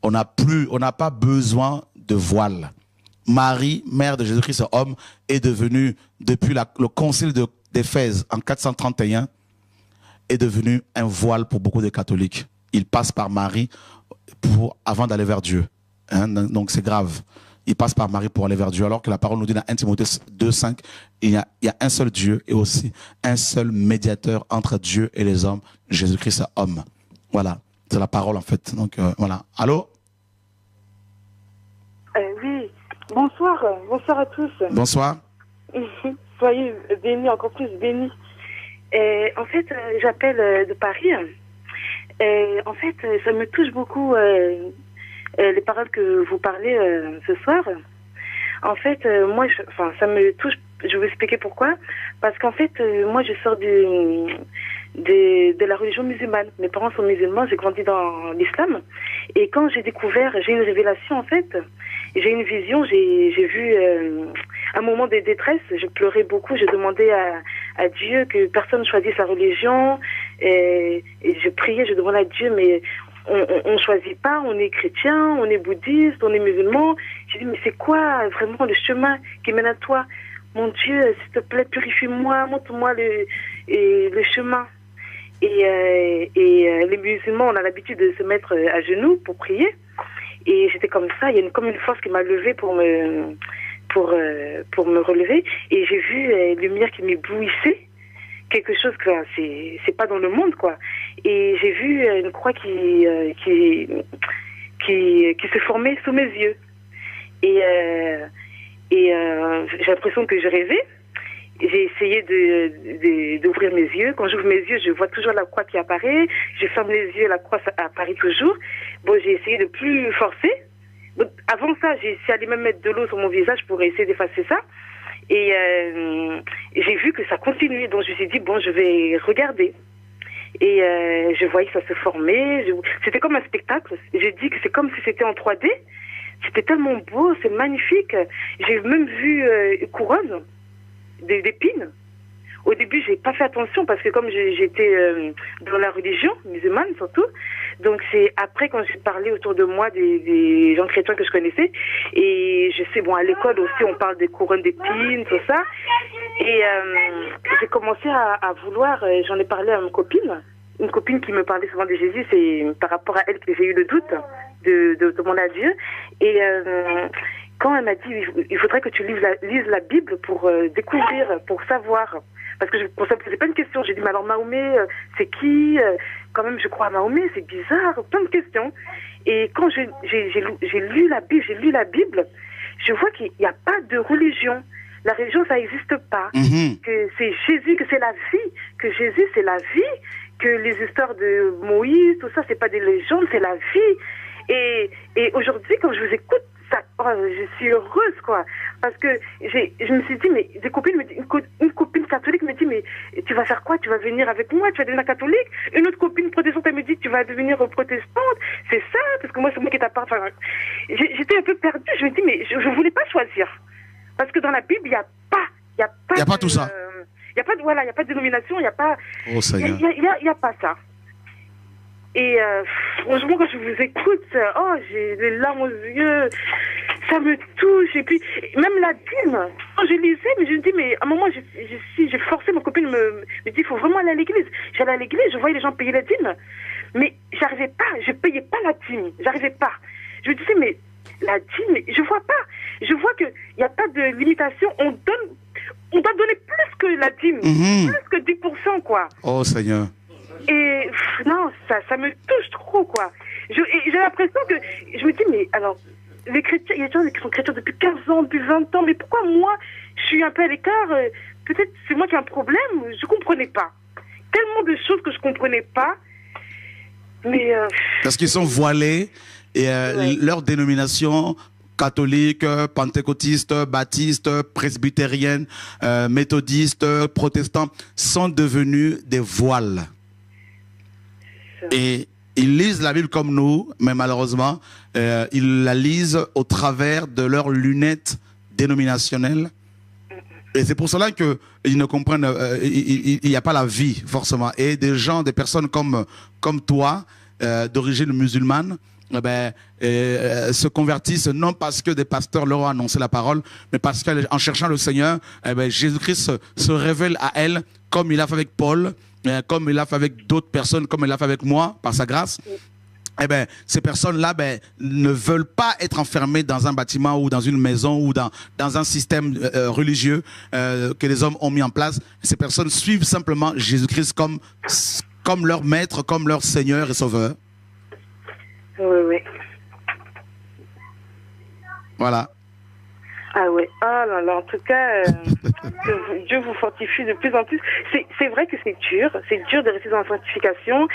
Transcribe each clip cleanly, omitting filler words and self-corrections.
On n'a pas besoin de voile. Marie, mère de Jésus-Christ, homme, est devenue, depuis le concile d'Éphèse en 431, est devenu un voile pour beaucoup de catholiques. Ils passent par Marie avant d'aller vers Dieu. Hein? Donc c'est grave. Ils passent par Marie pour aller vers Dieu, alors que la parole nous dit dans 1 Timothée 2,5, il y a un seul Dieu et aussi un seul médiateur entre Dieu et les hommes, Jésus-Christ homme. Voilà, c'est la parole en fait. Donc voilà. Allô? Oui, bonsoir à tous. Bonsoir. Soyez bénis, encore plus bénis. En fait, j'appelle de Paris. En fait, ça me touche beaucoup les paroles que vous parlez ce soir. En fait, moi, ça me touche. Je vais vous expliquer pourquoi. Parce qu'en fait, moi, je sors de la religion musulmane. Mes parents sont musulmans, j'ai grandi dans l'islam. Et quand j'ai découvert, j'ai une révélation en fait. J'ai une vision, j'ai vu un moment de détresse, je pleurais beaucoup, je demandais à Dieu que personne ne choisisse sa religion. Et je priais, je demandais à Dieu, mais on ne choisit pas, on est chrétien, on est bouddhiste, on est musulman. J'ai dit, mais c'est quoi vraiment le chemin qui mène à toi? Mon Dieu, s'il te plaît, purifie-moi, montre-moi le chemin. Et les musulmans, on a l'habitude de se mettre à genoux pour prier. Et j'étais comme ça, il y a comme une force qui m'a levée pour me relever. Et j'ai vu une lumière qui m'éblouissait. Quelque chose que c'est pas dans le monde, quoi. Et j'ai vu une croix qui se formait sous mes yeux. Et j'ai l'impression que je rêvais. J'ai essayé d'ouvrir mes yeux. Quand j'ouvre mes yeux, je vois toujours la croix qui apparaît. Je ferme les yeux, la croix apparaît toujours. Bon, j'ai essayé de plus forcer. Donc, avant ça, j'ai essayé d'aller même mettre de l'eau sur mon visage pour essayer d'effacer ça. Et j'ai vu que ça continuait. Donc, je me suis dit, bon, je vais regarder. Et je voyais que ça se formait. C'était comme un spectacle. J'ai dit que c'est comme si c'était en 3D. C'était tellement beau, c'est magnifique. J'ai même vu une couronne d'épines. Au début, j'ai pas fait attention parce que comme j'étais dans la religion musulmane surtout, donc c'est après quand j'ai parlé autour de moi des gens chrétiens que je connaissais, et je sais, bon, à l'école aussi on parle des couronnes d'épines, tout ça, et j'ai commencé à vouloir, j'en ai parlé à une copine qui me parlait souvent de Jésus, c'est par rapport à elle que j'ai eu le doute de demander à Dieu, et quand elle m'a dit, il faudrait que tu lises la Bible pour découvrir, pour savoir. Parce que pour ça, c'est pas une question. J'ai dit, mais alors Mahomet, c'est qui? Quand même, je crois à Mahomet, c'est bizarre. Plein de questions. Et quand j'ai lu la Bible, je vois qu'il n'y a pas de religion. La religion, ça n'existe pas. Que c'est Jésus, que c'est la vie. Que Jésus, c'est la vie. Que les histoires de Moïse, tout ça, c'est pas des légendes, c'est la vie. Et aujourd'hui, quand je vous écoute, je suis heureuse, quoi. Parce que je me suis dit, mais une copine catholique me dit, mais tu vas faire quoi? Tu vas venir avec moi? Tu vas devenir catholique? Une autre copine protestante, elle me dit, tu vas devenir protestante? C'est ça? Parce que moi, c'est moi qui t'appartient. Enfin, j'étais un peu perdue. Je me dis, mais je ne voulais pas choisir. Parce que dans la Bible, il n'y a pas tout ça. Il n'y a pas de dénomination, il n'y a pas. Oh, Seigneur. Il n'y a pas ça. Et franchement, quand je vous écoute, j'ai les larmes aux yeux, ça me touche. Et puis, même la dîme, quand je lisais, mais je me dis, mais à un moment, j'ai forcé, ma copine me dit, il faut vraiment aller à l'église. J'allais à l'église, je voyais les gens payer la dîme, mais j'arrivais pas, je payais pas la dîme, j'arrivais pas. Je me disais, mais la dîme, je vois pas. Je vois qu'il n'y a pas de limitation, on doit donner plus que la dîme, plus que 10%, quoi. Oh, Seigneur. Et non, ça me touche trop, quoi. J'ai l'impression que, je me dis, mais alors, les chrétiens, il y a des gens qui sont chrétiens depuis 15 ans, depuis 20 ans, mais pourquoi moi, je suis un peu à l'écart? Peut-être c'est moi qui ai un problème, je comprenais pas. Tellement de choses que je comprenais pas, mais... Parce qu'ils sont voilés, et leur dénomination... catholiques, pentecôtistes, baptistes, presbytériennes, méthodistes, protestants, sont devenus des voiles. Et ils lisent la Bible comme nous, mais malheureusement, ils la lisent au travers de leurs lunettes dénominationnelles. Et c'est pour cela qu'ils ne comprennent, il n'y a pas la vie, forcément. Et des gens, des personnes comme toi, d'origine musulmane se convertissent non parce que des pasteurs leur ont annoncé la parole, mais parce qu'en cherchant le Seigneur, Jésus-Christ se révèle à elles comme il a fait avec Paul, comme il a fait avec d'autres personnes, comme il a fait avec moi, par sa grâce. Ces personnes-là ne veulent pas être enfermées dans un bâtiment ou dans une maison ou dans un système religieux que les hommes ont mis en place. Ces personnes suivent simplement Jésus-Christ comme leur maître, comme leur Seigneur et Sauveur. Oui, oui. Voilà. Ah ouais, ah là là, en tout cas, que Dieu vous fortifie de plus en plus. C'est vrai que c'est dur de rester dans la fortification,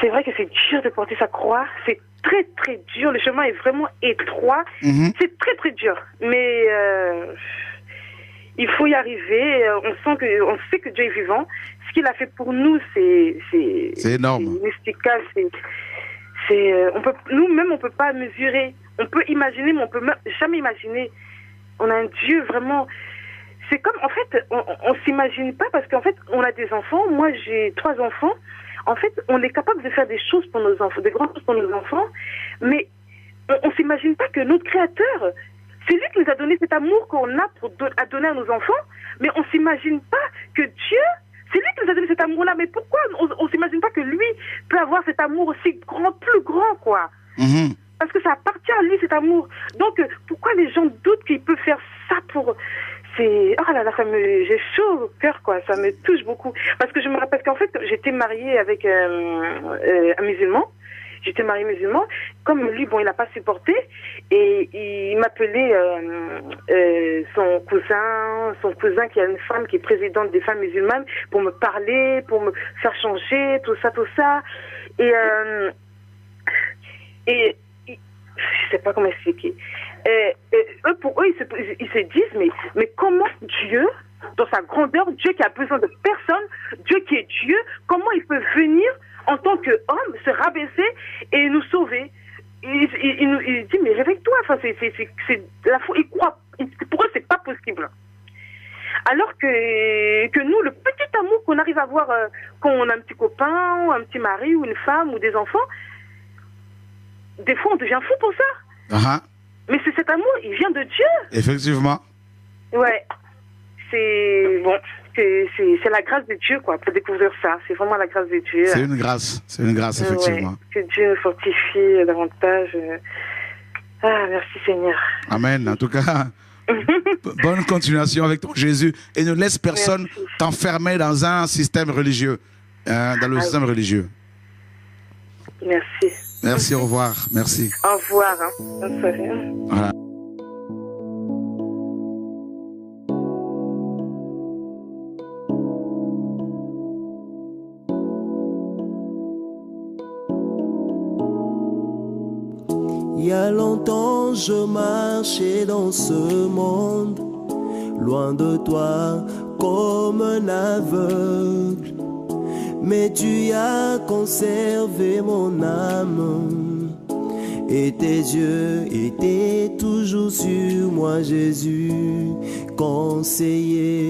c'est vrai que c'est dur de porter sa croix, c'est très très dur, le chemin est vraiment étroit, c'est très très dur, mais il faut y arriver, on sait que Dieu est vivant, ce qu'il a fait pour nous, c'est énorme. C'est mystical, nous-mêmes on peut pas mesurer, on peut imaginer, mais on peut jamais imaginer. On a un Dieu vraiment... C'est comme, en fait, on s'imagine pas parce qu'en fait, on a des enfants. Moi, j'ai 3 enfants. En fait, on est capable de faire des choses pour nos enfants, des grandes choses pour nos enfants. Mais on s'imagine pas que notre Créateur, c'est lui qui nous a donné cet amour qu'on a à donner à nos enfants. Mais on s'imagine pas que Dieu, c'est lui qui nous a donné cet amour-là. Mais pourquoi on s'imagine pas que lui peut avoir cet amour aussi grand, plus grand, quoi. Parce que ça appartient à lui, cet amour. Donc, pourquoi les gens doutent qu'il peut faire ça pour... Oh là là, j'ai chaud au cœur, quoi. Ça me touche beaucoup. Parce que je me rappelle qu'en fait, j'étais mariée avec un musulman. J'étais mariée musulman. Comme lui, bon, il n'a pas supporté. Et il m'appelait son cousin qui a une femme qui est présidente des femmes musulmanes, pour me parler, pour me faire changer, tout ça, tout ça. Et je sais pas comment expliquer. Pour eux, ils se disent, mais comment Dieu, dans sa grandeur, Dieu qui a besoin de personne, Dieu qui est Dieu, comment il peut venir en tant qu'homme, se rabaisser et nous sauver? Il dit, mais réveille-toi, enfin, c'est la foi, ils croient, pour eux, c'est pas possible. Alors que nous, le petit amour qu'on arrive à avoir quand on a un petit copain, ou un petit mari, ou une femme, ou des enfants, des fois, on devient fou pour ça. Mais c'est cet amour, il vient de Dieu. Effectivement. Ouais. C'est c'est la grâce de Dieu, quoi, pour découvrir ça. C'est vraiment la grâce de Dieu. C'est une grâce, effectivement. Ouais. Que Dieu nous fortifie davantage. Merci Seigneur. Amen. En tout cas, bonne continuation avec ton Jésus. Et ne laisse personne t'enfermer dans un système religieux. Dans le système religieux. Merci. Merci, au revoir. Merci. Au revoir. Bonne soirée. Voilà. Il y a longtemps je marchais dans ce monde, loin de toi comme un aveugle. Mais tu as conservé mon âme, et tes yeux étaient toujours sur moi, Jésus, conseiller.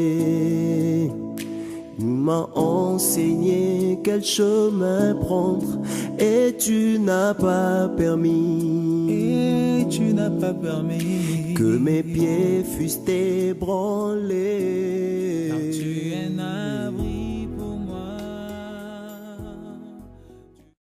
Tu m'as enseigné quel chemin prendre, et tu n'as pas permis, que mes pieds fussent ébranlés.